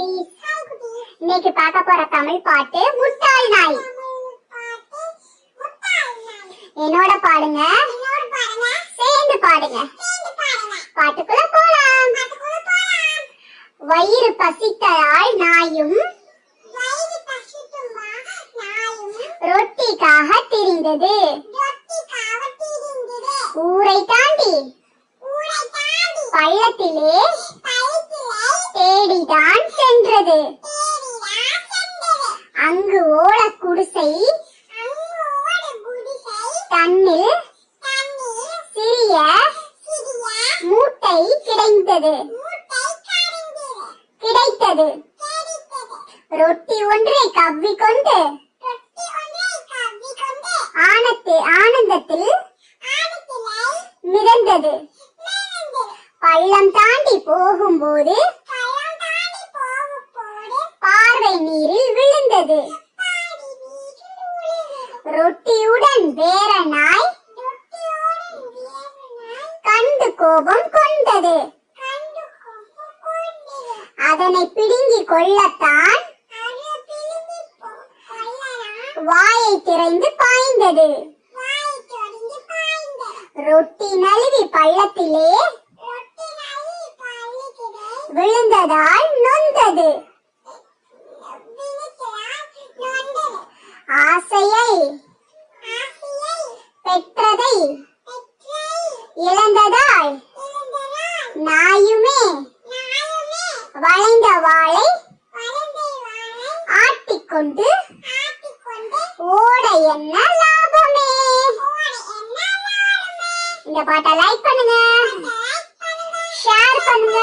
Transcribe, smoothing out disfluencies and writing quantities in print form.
குட்டீஸ். இன்னைக்கு பார்க்க போற தமிழ் பாட்டு முட்டாள் நாய். என்னோட பாடுங்க, சேர்ந்து பாடுங்க. பாட்டுக்குள்ள போலாம். வயிறு பசித்ததால் நாயும் ரொட்டிக்காக திரிந்தது. ஊரை தாண்டி பள்ளத்திலே தேடிதான் சென்றது. அங்கு ஓட குடிசை தன்னில் சிறிய மூட்டை கிடைத்தது. ரொட்டி ஒன்றை கவ்விக்கொண்டு ஆனந்தத்தில் மிதந்தது. பள்ளம் தாண்டி போகும்போது பார்வை நீரில் விழுந்தது. ரொட்டியுடன் வேற நாய் கண்டு கோபம் கொண்டது. அதனை பிடுங்கிக் கொள்ளத்தான் வாயை திறந்து பாய்ந்தது. ரொட்டி நழுவி பள்ளத்திலே விழுந்ததால் நொந்தது. ஆசையை பெற்றதை இழந்ததால் நாயுமே வளைந்த வாளை ஆட்டிக்கொண்டு ஓட என்ன லாபமே. இந்த பாட்டை லைக் பண்ணுங்க, ஷேர் பண்ணுங்க.